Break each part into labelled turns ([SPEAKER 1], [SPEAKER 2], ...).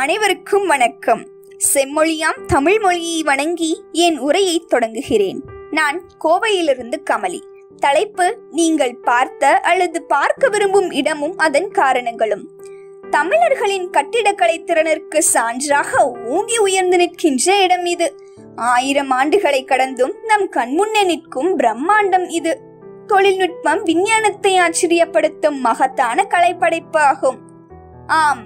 [SPEAKER 1] அனைவருக்கும் வணக்கம். செம்மொழியாம் தமிழ் மொழியை வணங்கி என் உரையை தொடங்குகிறேன். நான் கோவையிலிருந்து கமலி. தலைப்பு: நீங்கள் பார்த்த அல்லது பார்க்க விரும்பும் இடமும் அதன் காரணங்களும். தமிழர்களின் கட்டிடக்கலை திறனிற்கு சான்றாக ஓங்கி உயர்ந்து நிற்கின்ற இடம் இது. 1000 ஆண்டுகளை கடந்தும் நம் கண்முன்னே நிற்கும் பிரம்மாண்டம் இது. தொழில்நுட்பம் விஞ்ஞானத்தை ஆச்சரியப்படுத்தும் மகத்தான கலைப்படைப்பு ஆகும். ஆம்,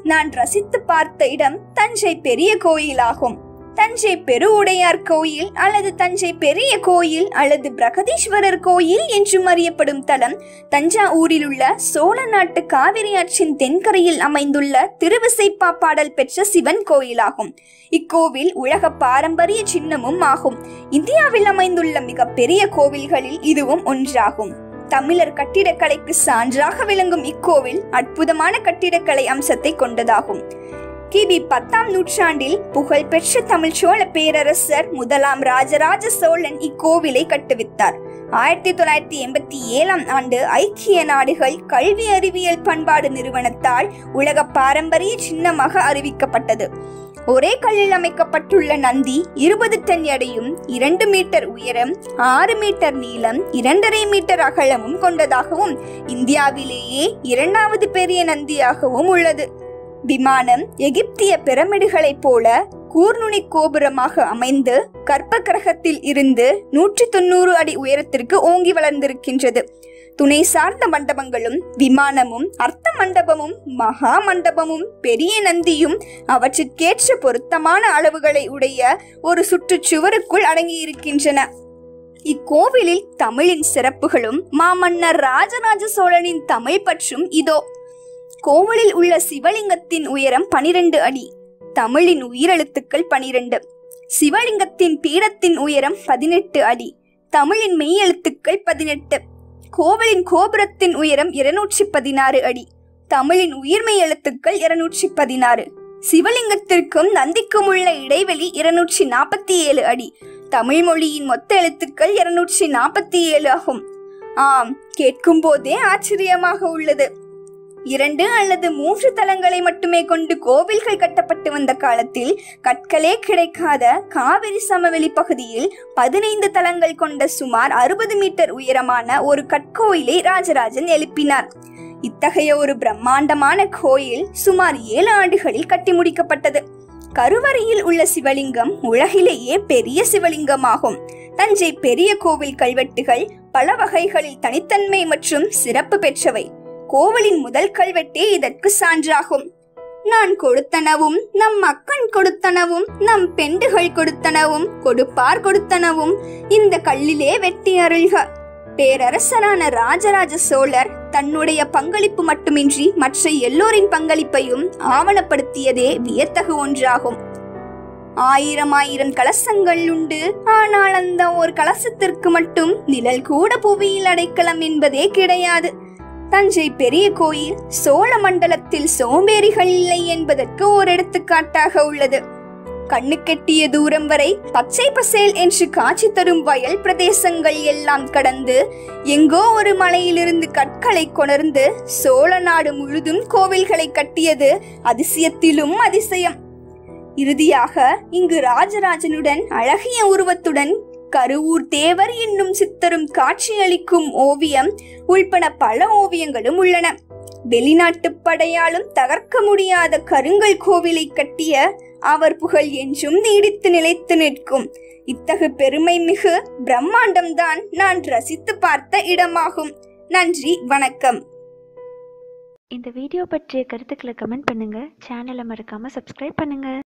[SPEAKER 1] நான் ரசித்து பார்த்த இடம் தஞ்சை பெரிய கோயிலாகும். தஞ்சை பெருவுடையார் கோயில் அல்லது தஞ்சை பெரிய கோயில் அல்லது பிரகதீஸ்வரர் கோயில் என்றும் அறியப்படும் தலம் தஞ்சாவூரில் உள்ள சோழ நாட்டு காவிரி ஆற்றின் தென்கரையில் அமைந்துள்ள திருவிசைப்பா பாடல் பெற்ற சிவன் கோயிலாகும். இக்கோவில் உலக பாரம்பரிய சின்னமும் ஆகும். இந்தியாவில் அமைந்துள்ள மிக பெரிய கோவில்களில் இதுவும் ஒன்றாகும். தமிழர் கட்டிடக்கலைக்கு சான்றாக விளங்கும் இக்கோவில் அற்புதமான கட்டிடக்கலை அம்சத்தை கொண்டதாகும். கிபி 10ஆம் நூற்றாண்டில் புகழ்பெற்ற தமிழ் சோழ பேரரசர் முதலாம் ராஜராஜ சோழன் இக்கோவிலை கட்டுவித்தார். 1987ஆம் ஆண்டு ஐக்கிய நாடுகள் கல்வி அறிவியல் பண்பாடு நிறுவனத்தால் உலக பாரம்பரிய சின்னமாக அறிவிக்கப்பட்டது. ஒரே கல்லில் அமைக்கப்பட்டுள்ள நந்தி 20 டன் எடையும் 2 மீட்டர் உயரம் 6 மீட்டர் நீளம் 2.5 மீட்டர் அகலமும் கொண்டதாகவும் இந்தியாவிலேயே 2வது பெரிய நந்தியாகவும் உள்ளது. விமானம் எகிப்திய பிரமிடுகளைப் போல கூர்நுனி கோபுரமாக அமைந்து கற்ப கிரகத்தில் இருந்து 190 அடி உயரத்திற்கு ஓங்கி வளர்ந்திருக்கின்றது. துணை சார்ந்த மண்டபங்களும் விமானமும் அர்த்த மண்டபமும் மகா மண்டபமும் பெரிய நந்தியும் அவற்றிற்கேற்ற பொருத்தமான அளவுகளை உடைய ஒரு சுற்றுச்சுவருக்குள் அடங்கியிருக்கின்றன. இக்கோவிலில் தமிழின் சிறப்புகளும் மாமன்னர் ராஜராஜ சோழனின் தமிழ் பற்றும் இதோ. கோவிலில் உள்ள சிவலிங்கத்தின் உயரம் 12 அடி. தமிழின் உயிரெழுத்துக்கள் 12. சிவலிங்கத்தின் பீடத்தின் உயரம் 18 அடி. தமிழின் மெய்யெழுத்துக்கள் 18. கோவிலின் கோபுரத்தின் உயரம் 216 அடி. தமிழின் உயிர்மெய் எழுத்துக்கள் 216. சிவலிங்கத்திற்கும் நந்திக்கும் உள்ள இடைவெளி 247 அடி. தமிழ் மொழியின் மொத்த எழுத்துக்கள் 247 ஆகும். ஆம், கேட்கும் போதே ஆச்சரியமாக உள்ளது. 2 அல்லது 3 தலங்களை மட்டுமே கொண்டு கோவில்கள் கட்டப்பட்டு வந்த காலத்தில் கற்களே கிடைக்காத காவிரி சமவெளி பகுதியில் 15 தலங்கள் கொண்ட சுமார் 60 மீட்டர் உயரமான ஒரு கற்கோயிலை ராஜராஜன் எழுப்பினார். இத்தகைய ஒரு பிரம்மாண்டமான கோயில் சுமார் 7 ஆண்டுகளில் கட்டி முடிக்கப்பட்டது. கருவறையில் உள்ள சிவலிங்கம் உலகிலேயே பெரிய சிவலிங்கமாகும். தஞ்சை பெரிய கோவில் கல்வெட்டுகள் பல வகைகளில் தனித்தன்மை மற்றும் சிறப்பு பெற்றவை. கோவிலின் முதல் கல்வெட்டே இதற்கு சான்றாகும். நான் கொடுத்தனவும் நம் மக்கள் கொடுத்தனவும் நம் பெண்டுகள் கொடுத்தனவும் கொடுப்பார் கொடுத்தனவும் இந்த கல்லிலே வெட்டி அருள்க. பேரரசரான ராஜராஜ சோழர் தன்னுடைய பங்களிப்பு மட்டுமின்றி மற்ற எல்லோரின் பங்களிப்பையும் ஆவணப்படுத்தியதே வியத்தகு ஒன்றாகும். 1000 கலசங்கள் உண்டு, ஆனால் அந்த ஒரு கலசத்திற்கு மட்டும் நிழல் கூட புவியில் அடைக்கலம் என்பதே கிடையாது. தஞ்சை பெரிய கோயில் சோழ மண்டலத்தில் சோம்பேறிகள் இல்லை என்பதற்கு ஒரு எடுத்துக்காட்டாக உள்ளது. கண்ணு கெட்டிய தூரம் வரை பச்சை பசேல் என்று காட்சி தரும் வயல் பிரதேசங்கள் எல்லாம் கடந்து எங்கோ ஒரு மலையிலிருந்து கற்களை கொணர்ந்து சோழ நாடு முழுதும் கோவில்களை கட்டியது அதிசயத்திலும் அதிசயம். இறுதியாக இங்கு ராஜராஜனுடன் அழகிய உருவத்துடன் கருவூர் தேவர் என்னும் சித்தரும் காட்சியளிக்கும் ஓவியம் உள்பட பல ஓவியங்களும் உள்ளன. வெளிநாட்டு படையாலும் தகர்க்க முடியாத கருங்கல் கோவிலை கட்டிய அவர் புகழ் என்றும் நீடித்து நிலைத்து நிற்கும். இத்தகு பெருமை மிகு பிரம்மாண்டம்தான் நான் ரசித்து பார்த்த இடமாகும். நன்றி, வணக்கம்.
[SPEAKER 2] இந்த வீடியோ பற்றிய கருத்துக்களை கமெண்ட் பண்ணுங்க. சேனலை மறக்காம சப்ஸ்கிரைப் பண்ணுங்க.